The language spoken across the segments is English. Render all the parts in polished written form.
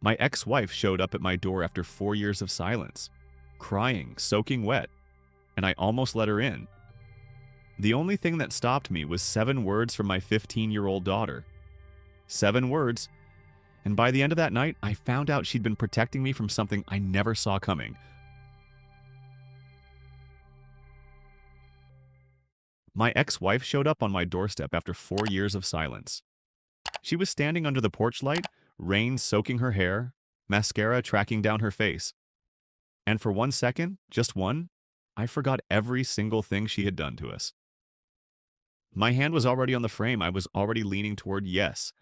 My ex-wife showed up at my door after 4 years of silence, crying, soaking wet, and I almost let her in. The only thing that stopped me was 7 words from my 15-year-old daughter. 7 words, and by the end of that night, I found out she'd been protecting me from something I never saw coming. My ex-wife showed up on my doorstep after 4 years of silence. She was standing under the porch light, rain soaking her hair, mascara tracking down her face. And for 1 second, just one, I forgot every single thing she had done to us. My hand was already on the frame. I was already leaning toward yes.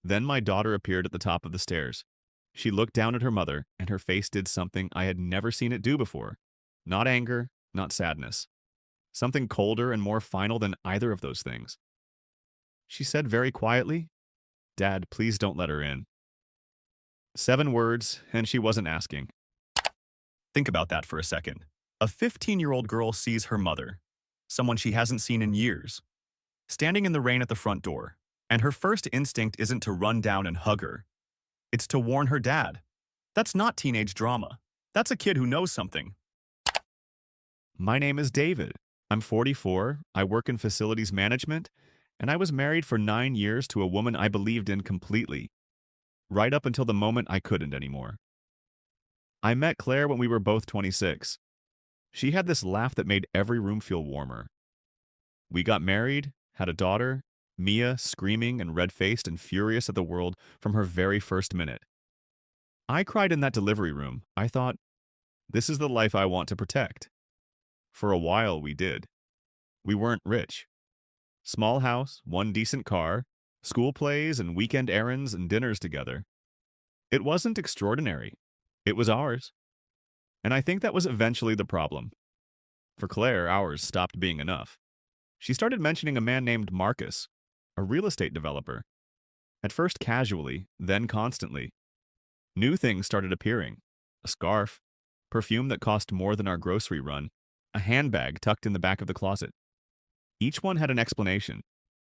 Then my daughter appeared at the top of the stairs. She looked down at her mother, and her face did something I had never seen it do before. Not anger, not sadness. Something colder and more final than either of those things. She said very quietly, "Dad, please don't let her in." 7 words, and she wasn't asking. Think about that for a second. A 15-year-old girl sees her mother, someone she hasn't seen in years, standing in the rain at the front door, and her first instinct isn't to run down and hug her. It's to warn her dad. That's not teenage drama. That's a kid who knows something. My name is David. I'm 44, I work in facilities management, and I was married for 9 years to a woman I believed in completely, right up until the moment I couldn't anymore. I met Claire when we were both 26. She had this laugh that made every room feel warmer. We got married, had a daughter, Mia screaming and red-faced and furious at the world from her very first minute. I cried in that delivery room. I thought, this is the life I want to protect. For a while, we did. We weren't rich. Small house, one decent car, school plays and weekend errands and dinners together. It wasn't extraordinary. It was ours. And I think that was eventually the problem. For Claire, ours stopped being enough. She started mentioning a man named Marcus, a real estate developer. At first casually, then constantly. New things started appearing. A scarf, perfume that cost more than our grocery run, a handbag tucked in the back of the closet. Each one had an explanation.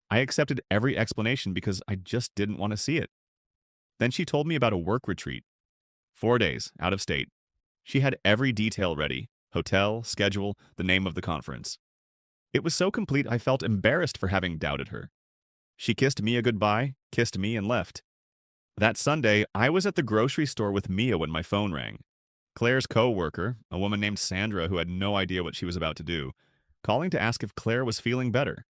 I accepted every explanation because I just didn't want to see it. Then she told me about a work retreat. 4 days, out of state. She had every detail ready. Hotel, schedule, the name of the conference. It was so complete I felt embarrassed for having doubted her. She kissed Mia goodbye, kissed me, and left. That Sunday, I was at the grocery store with Mia when my phone rang. Claire's co-worker, a woman named Sandra who had no idea what she was about to do, calling to ask if Claire was feeling better.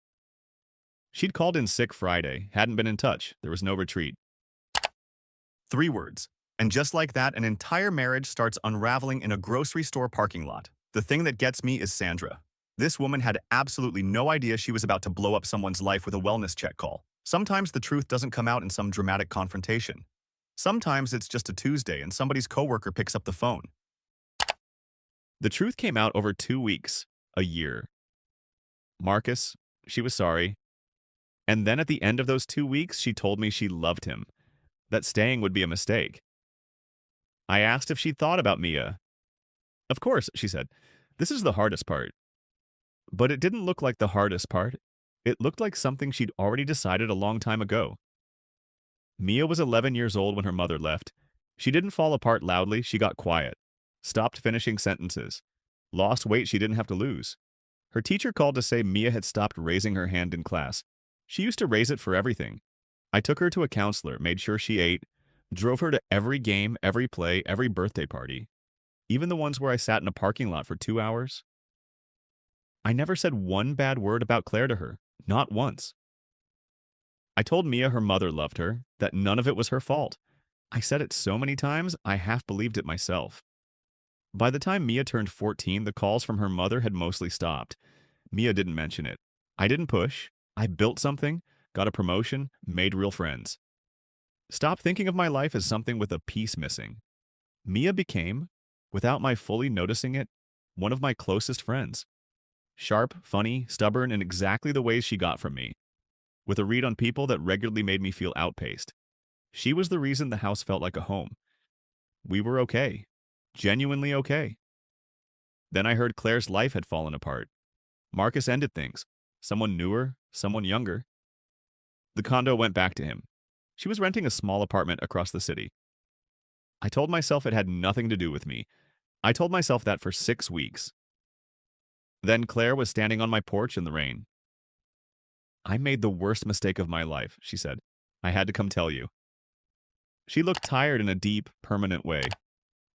She'd called in sick Friday, hadn't been in touch, there was no retreat. 3 words. And just like that, an entire marriage starts unraveling in a grocery store parking lot. The thing that gets me is Sandra. This woman had absolutely no idea she was about to blow up someone's life with a wellness check call. Sometimes the truth doesn't come out in some dramatic confrontation. Sometimes it's just a Tuesday and somebody's coworker picks up the phone. The truth came out over 2 weeks, a year. Marcus, she was sorry. And then at the end of those 2 weeks, she told me she loved him, that staying would be a mistake. I asked if she'd thought about Mia. Of course, she said. This is the hardest part. But it didn't look like the hardest part. It looked like something she'd already decided a long time ago. Mia was 11 years old when her mother left. She didn't fall apart loudly, she got quiet. Stopped finishing sentences. Lost weight she didn't have to lose. Her teacher called to say Mia had stopped raising her hand in class. She used to raise it for everything. I took her to a counselor, made sure she ate, drove her to every game, every play, every birthday party. Even the ones where I sat in a parking lot for 2 hours. I never said one bad word about Claire to her, not once. I told Mia her mother loved her, that none of it was her fault. I said it so many times, I half believed it myself. By the time Mia turned 14, the calls from her mother had mostly stopped. Mia didn't mention it. I didn't push. I built something, got a promotion, made real friends. Stopped thinking of my life as something with a piece missing. Mia became, without my fully noticing it, one of my closest friends. Sharp, funny, stubborn in exactly the ways she got from me. With a read on people that regularly made me feel outpaced. She was the reason the house felt like a home. We were okay. Genuinely okay. Then I heard Claire's life had fallen apart. Marcus ended things. Someone newer, someone younger. The condo went back to him. She was renting a small apartment across the city. I told myself it had nothing to do with me. I told myself that for 6 weeks. Then Claire was standing on my porch in the rain. I made the worst mistake of my life, she said. I had to come tell you. She looked tired in a deep, permanent way,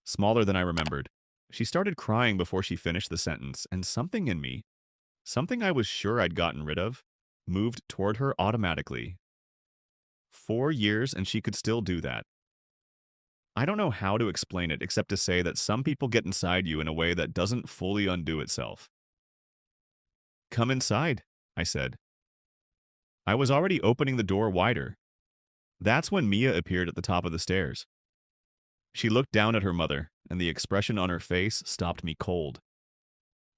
smaller than I remembered. She started crying before she finished the sentence, and something in me, something I was sure I'd gotten rid of, moved toward her automatically. 4 years and she could still do that. I don't know how to explain it except to say that some people get inside you in a way that doesn't fully undo itself. Come inside, I said. I was already opening the door wider. That's when Mia appeared at the top of the stairs. She looked down at her mother, and the expression on her face stopped me cold.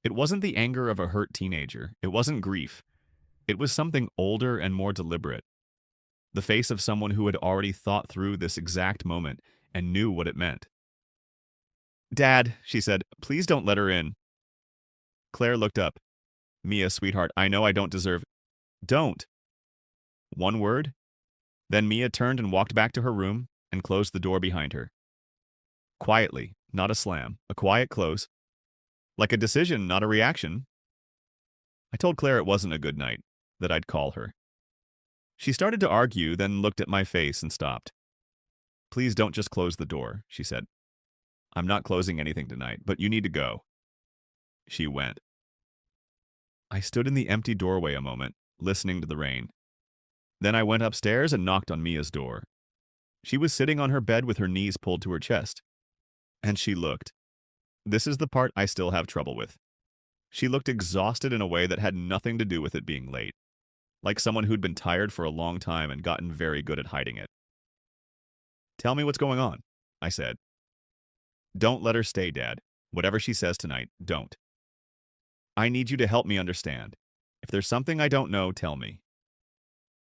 It wasn't the anger of a hurt teenager. It wasn't grief. It was something older and more deliberate. The face of someone who had already thought through this exact moment and knew what it meant. Dad, she said, please don't let her in. Claire looked up. Mia, sweetheart, I know I don't deserve... Don't. One word. Then Mia turned and walked back to her room and closed the door behind her. Quietly, not a slam, a quiet close. Like a decision, not a reaction. I told Claire it wasn't a good night, that I'd call her. She started to argue, then looked at my face and stopped. Please don't just close the door, she said. I'm not closing anything tonight, but you need to go. She went. I stood in the empty doorway a moment, listening to the rain. Then I went upstairs and knocked on Mia's door. She was sitting on her bed with her knees pulled to her chest. And she looked. This is the part I still have trouble with. She looked exhausted in a way that had nothing to do with it being late. Like someone who'd been tired for a long time and gotten very good at hiding it. Tell me what's going on, I said. Don't let her stay, Dad. Whatever she says tonight, don't. I need you to help me understand. If there's something I don't know, tell me.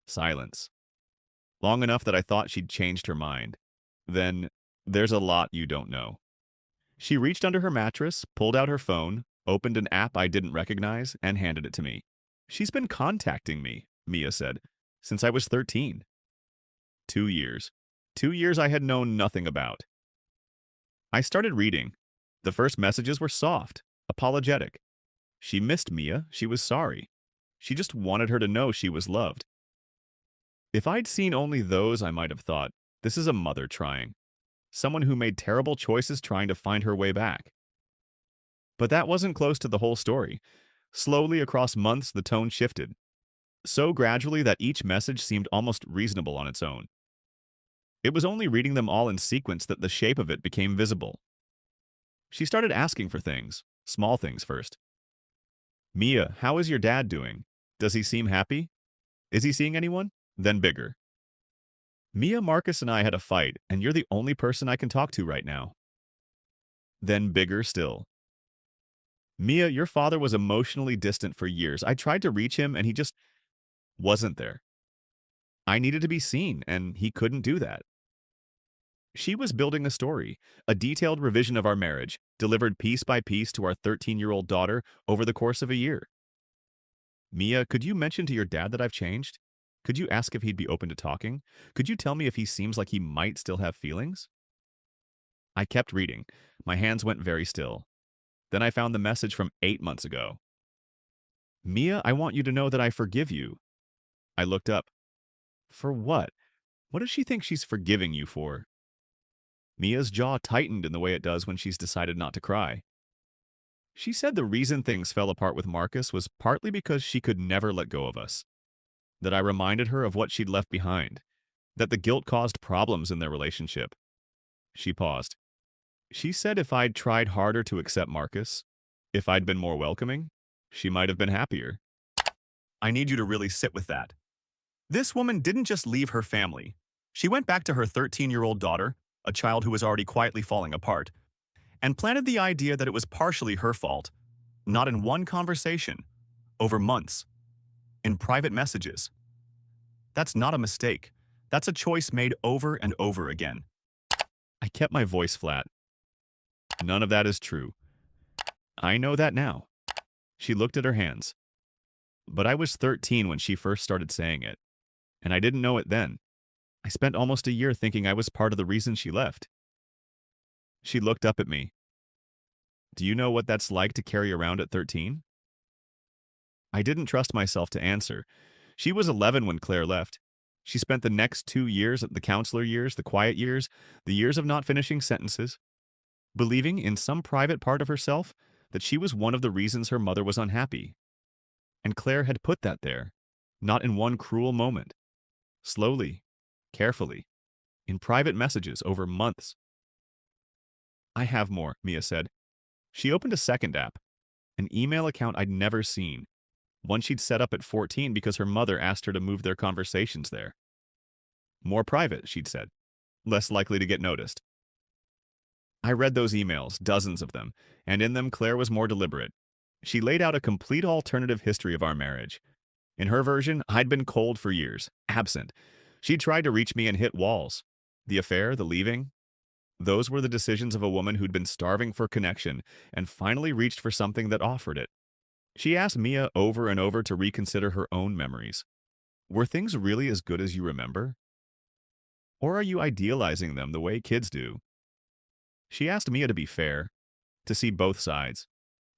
Silence. Long enough that I thought she'd changed her mind. Then, there's a lot you don't know. She reached under her mattress, pulled out her phone, opened an app I didn't recognize, and handed it to me. She's been contacting me, Mia said, since I was 13. 2 years. 2 years I had known nothing about. I started reading. The first messages were soft, apologetic. She missed Mia, she was sorry. She just wanted her to know she was loved. If I'd seen only those, I might have thought, this is a mother trying. Someone who made terrible choices trying to find her way back. But that wasn't close to the whole story. Slowly across months, the tone shifted. So gradually that each message seemed almost reasonable on its own. It was only reading them all in sequence that the shape of it became visible. She started asking for things, small things first. Mia, how is your dad doing? Does he seem happy? Is he seeing anyone? Then bigger. Mia, Marcus, and I had a fight, and you're the only person I can talk to right now. Then bigger still. Mia, your father was emotionally distant for years. I tried to reach him, and he just wasn't there. I needed to be seen, and he couldn't do that. She was building a story, a detailed revision of our marriage, delivered piece by piece to our 13-year-old daughter over the course of a year. Mia, could you mention to your dad that I've changed? Could you ask if he'd be open to talking? Could you tell me if he seems like he might still have feelings? I kept reading. My hands went very still. Then I found the message from 8 months ago. Mia, I want you to know that I forgive you. I looked up. For what? What does she think she's forgiving you for? Mia's jaw tightened in the way it does when she's decided not to cry. She said the reason things fell apart with Marcus was partly because she could never let go of us. That I reminded her of what she'd left behind. That the guilt caused problems in their relationship. She paused. She said if I'd tried harder to accept Marcus, if I'd been more welcoming, she might have been happier. I need you to really sit with that. This woman didn't just leave her family. She went back to her 13-year-old daughter, a child who was already quietly falling apart, and planted the idea that it was partially her fault, not in one conversation, over months, in private messages. That's not a mistake. That's a choice made over and over again. I kept my voice flat. None of that is true. I know that now. She looked at her hands. But I was 13 when she first started saying it, and I didn't know it then. I spent almost a year thinking I was part of the reason she left. She looked up at me. Do you know what that's like to carry around at 13? I didn't trust myself to answer. She was 11 when Claire left. She spent the next 2 years, the counselor years, the quiet years, the years of not finishing sentences, believing in some private part of herself that she was one of the reasons her mother was unhappy. And Claire had put that there, not in one cruel moment, slowly, carefully, in private messages over months. I have more, Mia said. She opened a second app, an email account I'd never seen, one she'd set up at 14 because her mother asked her to move their conversations there. More private, she'd said, less likely to get noticed. I read those emails, dozens of them, and in them Claire was more deliberate. She laid out a complete alternative history of our marriage. In her version, I'd been cold for years, absent. She tried to reach me and hit walls. The affair, the leaving, those were the decisions of a woman who'd been starving for connection and finally reached for something that offered it. She asked Mia over and over to reconsider her own memories. Were things really as good as you remember? Or are you idealizing them the way kids do? She asked Mia to be fair, to see both sides,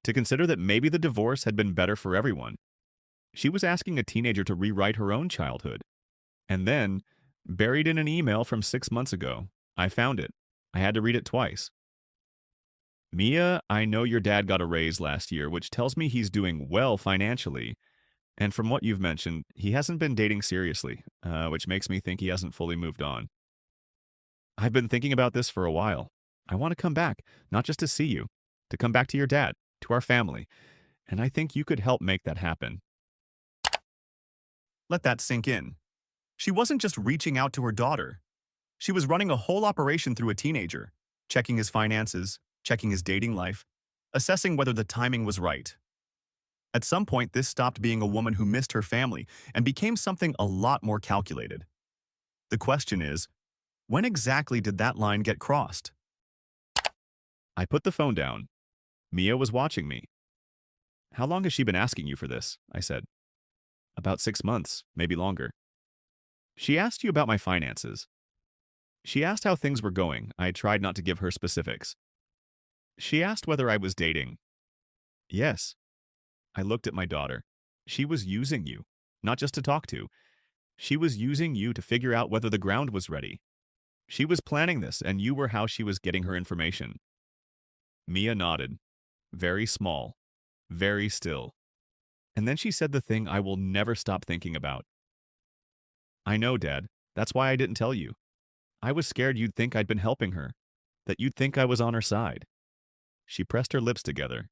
to consider that maybe the divorce had been better for everyone. She was asking a teenager to rewrite her own childhood. And then, buried in an email from 6 months ago, I found it. I had to read it twice. Mia, I know your dad got a raise last year, which tells me he's doing well financially. And from what you've mentioned, he hasn't been dating seriously, which makes me think he hasn't fully moved on. I've been thinking about this for a while. I want to come back, not just to see you, to come back to your dad, to our family. And I think you could help make that happen. Let that sink in. She wasn't just reaching out to her daughter. She was running a whole operation through a teenager, checking his finances, checking his dating life, assessing whether the timing was right. At some point, this stopped being a woman who missed her family and became something a lot more calculated. The question is, when exactly did that line get crossed? I put the phone down. Mia was watching me. How long has she been asking you for this? I said. About 6 months, maybe longer. She asked you about my finances. She asked how things were going. I tried not to give her specifics. She asked whether I was dating. Yes. I looked at my daughter. She was using you, not just to talk to. She was using you to figure out whether the ground was ready. She was planning this, and you were how she was getting her information. Mia nodded. Very small. Very still. And then she said the thing I will never stop thinking about. I know, Dad. That's why I didn't tell you. I was scared you'd think I'd been helping her, that you'd think I was on her side. She pressed her lips together.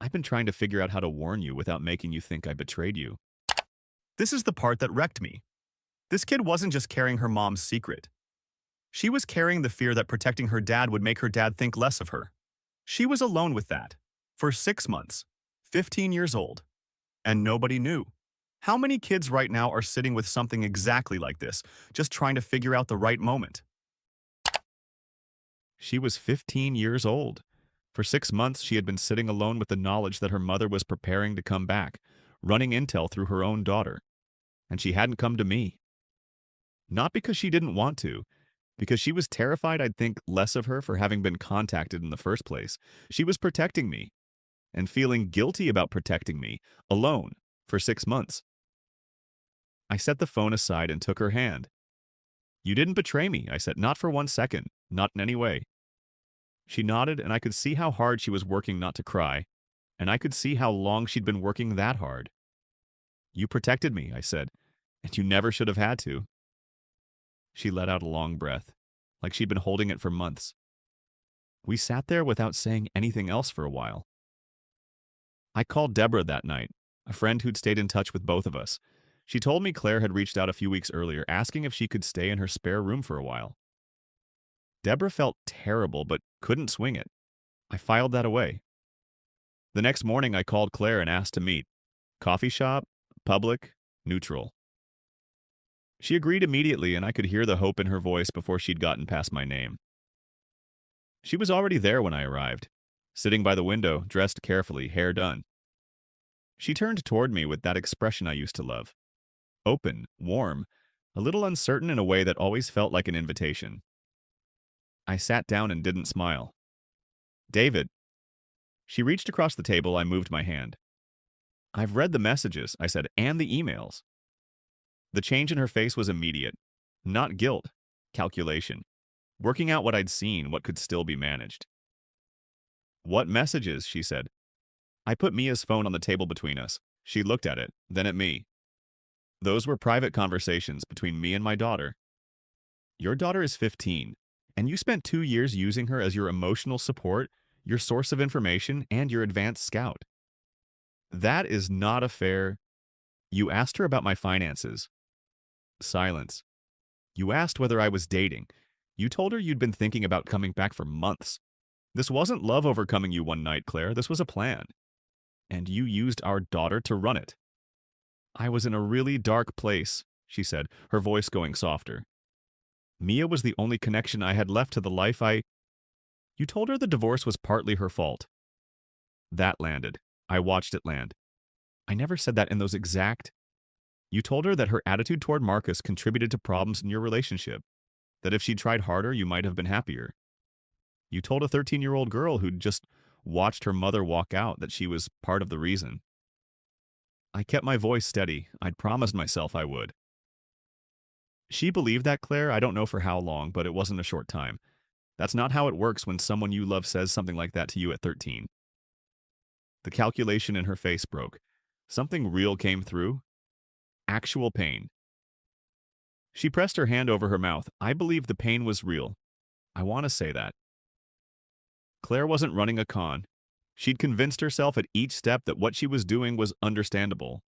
I've been trying to figure out how to warn you without making you think I betrayed you. This is the part that wrecked me. This kid wasn't just carrying her mom's secret. She was carrying the fear that protecting her dad would make her dad think less of her. She was alone with that. For 6 months. 15 years old. And nobody knew. How many kids right now are sitting with something exactly like this, just trying to figure out the right moment? She was 15 years old. For 6 months, she had been sitting alone with the knowledge that her mother was preparing to come back, running intel through her own daughter. And she hadn't come to me. Not because she didn't want to, because she was terrified I'd think less of her for having been contacted in the first place. She was protecting me, and feeling guilty about protecting me, alone, for 6 months. I set the phone aside and took her hand. You didn't betray me, I said, not for 1 second, not in any way. She nodded, and I could see how hard she was working not to cry, and I could see how long she'd been working that hard. You protected me, I said, and you never should have had to. She let out a long breath, like she'd been holding it for months. We sat there without saying anything else for a while. I called Deborah that night, a friend who'd stayed in touch with both of us. She told me Claire had reached out a few weeks earlier, asking if she could stay in her spare room for a while. Deborah felt terrible, but couldn't swing it. I filed that away. The next morning, I called Claire and asked to meet. Coffee shop, public, neutral. She agreed immediately, and I could hear the hope in her voice before she'd gotten past my name. She was already there when I arrived, sitting by the window, dressed carefully, hair done. She turned toward me with that expression I used to love. Open, warm, a little uncertain in a way that always felt like an invitation. I sat down and didn't smile. David. She reached across the table. I moved my hand. I've read the messages, I said, and the emails. The change in her face was immediate. Not guilt, calculation. Working out what I'd seen, what could still be managed. What messages? She said. I put Mia's phone on the table between us. She looked at it, then at me. Those were private conversations between me and my daughter. Your daughter is 15, and you spent 2 years using her as your emotional support, your source of information, and your advanced scout. That is not a fair... You asked her about my finances. Silence. You asked whether I was dating. You told her you'd been thinking about coming back for months. This wasn't love overcoming you one night, Claire. This was a plan. And you used our daughter to run it. I was in a really dark place, she said, her voice going softer. Mia was the only connection I had left to the life I... You told her the divorce was partly her fault. That landed. I watched it land. I never said that in those exact... You told her that her attitude toward Marcus contributed to problems in your relationship, that if she'd tried harder, you might have been happier. You told a 13-year-old girl who'd just watched her mother walk out that she was part of the reason. I kept my voice steady. I'd promised myself I would. She believed that, Claire. I don't know for how long, but it wasn't a short time. That's not how it works when someone you love says something like that to you at 13. The calculation in her face broke. Something real came through. Actual pain. She pressed her hand over her mouth. I believe the pain was real. I want to say that. Claire wasn't running a con. She'd convinced herself at each step that what she was doing was understandable.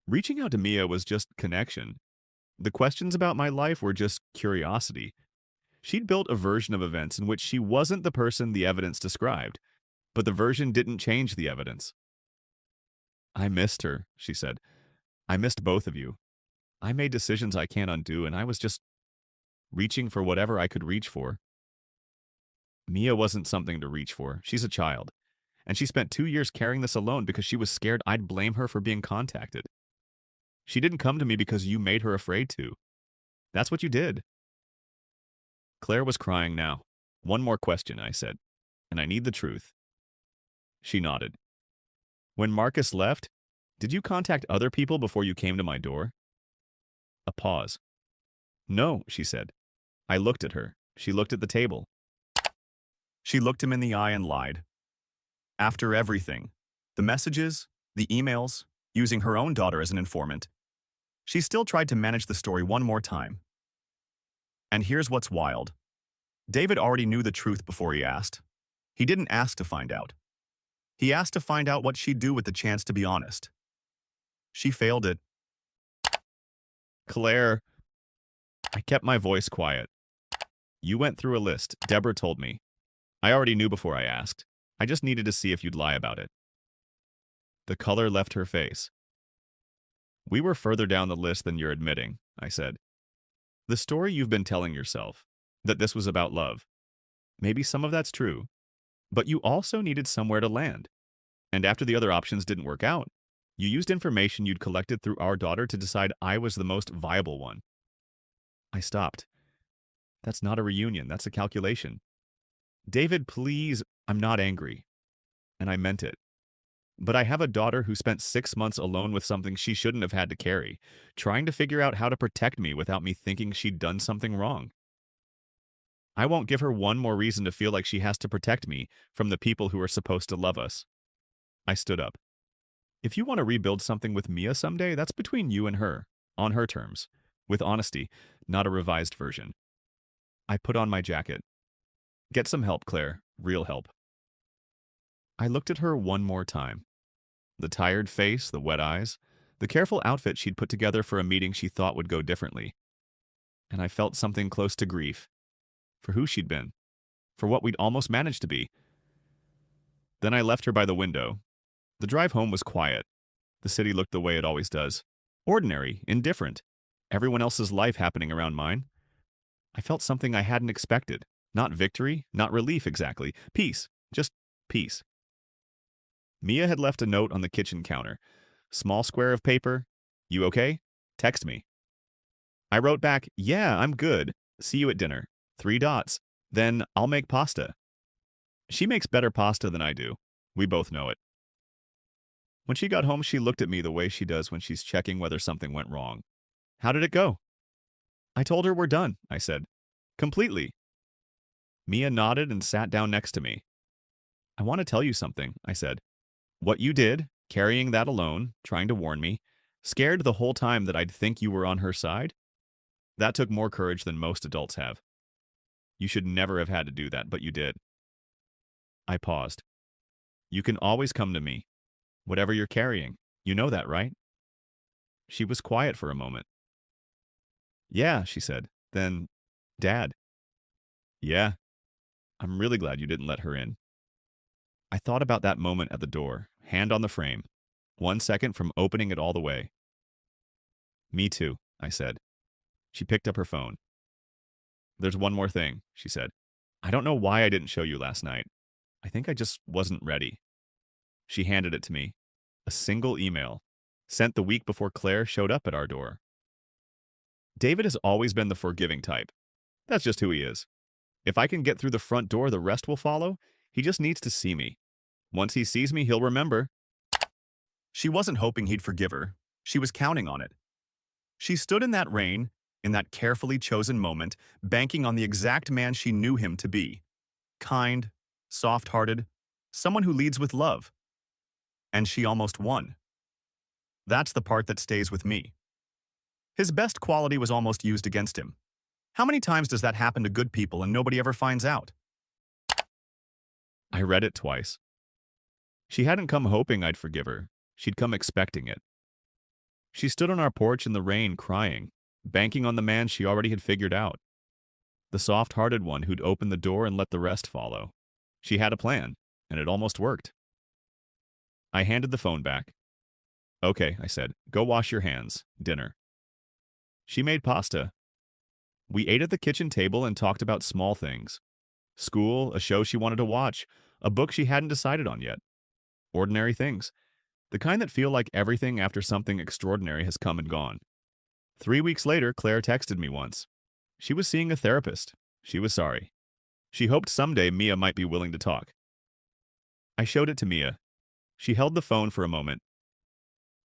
Reaching out to Mia was just connection. The questions about my life were just curiosity. She'd built a version of events in which she wasn't the person the evidence described, but the version didn't change the evidence. I missed her, she said. I missed both of you. I made decisions I can't undo, and I was just reaching for whatever I could reach for. Mia wasn't something to reach for. She's a child. And she spent 2 years carrying this alone because she was scared I'd blame her for being contacted. She didn't come to me because you made her afraid to. That's what you did. Claire was crying now. One more question, I said, and I need the truth. She nodded. When Marcus left, did you contact other people before you came to my door? A pause. No, she said. I looked at her. She looked at the table. She looked him in the eye and lied. After everything, the messages, the emails, using her own daughter as an informant, she still tried to manage the story one more time. And here's what's wild. David already knew the truth before he asked. He didn't ask to find out. He asked to find out what she'd do with the chance to be honest. She failed it. Claire. I kept my voice quiet. You went through a list, Deborah told me. I already knew before I asked. I just needed to see if you'd lie about it. The color left her face. We were further down the list than you're admitting, I said. The story you've been telling yourself, that this was about love. Maybe some of that's true, but you also needed somewhere to land. And after the other options didn't work out, you used information you'd collected through our daughter to decide I was the most viable one. I stopped. That's not a reunion, that's a calculation. David, please, I'm not angry. And I meant it. But I have a daughter who spent 6 months alone with something she shouldn't have had to carry, trying to figure out how to protect me without me thinking she'd done something wrong. I won't give her one more reason to feel like she has to protect me from the people who are supposed to love us. I stood up. If you want to rebuild something with Mia someday, that's between you and her, on her terms, with honesty, not a revised version. I put on my jacket. Get some help, Claire, real help. I looked at her one more time. The tired face, the wet eyes, the careful outfit she'd put together for a meeting she thought would go differently. And I felt something close to grief. For who she'd been. For what we'd almost managed to be. Then I left her by the window. The drive home was quiet. The city looked the way it always does. Ordinary, indifferent. Everyone else's life happening around mine. I felt something I hadn't expected. Not victory, not relief exactly. Peace. Just peace. Mia had left a note on the kitchen counter. Small square of paper. You okay? Text me. I wrote back, yeah, I'm good. See you at dinner. 3 dots. Then I'll make pasta. She makes better pasta than I do. We both know it. When she got home, she looked at me the way she does when she's checking whether something went wrong. How did it go? I told her we're done, I said. Completely. Mia nodded and sat down next to me. I want to tell you something, I said. What you did, carrying that alone, trying to warn me, scared the whole time that I'd think you were on her side. That took more courage than most adults have. You should never have had to do that, but you did. I paused. You can always come to me. Whatever you're carrying. You know that, right? She was quiet for a moment. Yeah, she said. Then, Dad. Yeah. I'm really glad you didn't let her in. I thought about that moment at the door, hand on the frame, 1 second from opening it all the way. Me too, I said. She picked up her phone. There's one more thing, she said. I don't know why I didn't show you last night. I think I just wasn't ready. She handed it to me. A single email, sent the week before Claire showed up at our door. David has always been the forgiving type. That's just who he is. If I can get through the front door, the rest will follow. He just needs to see me. Once he sees me, he'll remember. She wasn't hoping he'd forgive her. She was counting on it. She stood in that rain, in that carefully chosen moment, banking on the exact man she knew him to be. Kind, soft-hearted, someone who leads with love. And she almost won. That's the part that stays with me. His best quality was almost used against him. How many times does that happen to good people and nobody ever finds out? I read it twice. She hadn't come hoping I'd forgive her. She'd come expecting it. She stood on our porch in the rain crying, banking on the man she already had figured out. The soft-hearted one who'd open the door and let the rest follow. She had a plan, and it almost worked. I handed the phone back. Okay, I said, go wash your hands. Dinner. She made pasta. We ate at the kitchen table and talked about small things. School, a show she wanted to watch, a book she hadn't decided on yet. Ordinary things. The kind that feel like everything after something extraordinary has come and gone. 3 weeks later, Claire texted me once. She was seeing a therapist. She was sorry. She hoped someday Mia might be willing to talk. I showed it to Mia. She held the phone for a moment.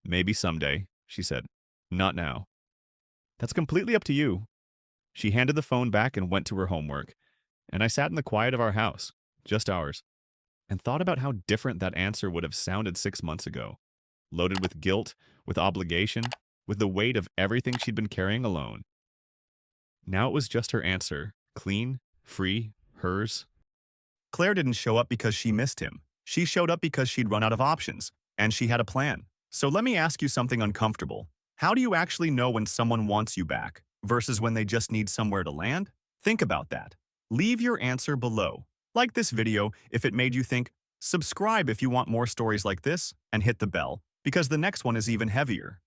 Maybe someday, she said. Not now. That's completely up to you. She handed the phone back and went to her homework, and I sat in the quiet of our house, just ours, and thought about how different that answer would have sounded 6 months ago, loaded with guilt, with obligation, with the weight of everything she'd been carrying alone. Now it was just her answer, clean, free, hers. Claire didn't show up because she missed him. She showed up because she'd run out of options, and she had a plan. So let me ask you something uncomfortable. How do you actually know when someone wants you back versus when they just need somewhere to land? Think about that. Leave your answer below. Like this video if it made you think, subscribe if you want more stories like this, and hit the bell, because the next one is even heavier.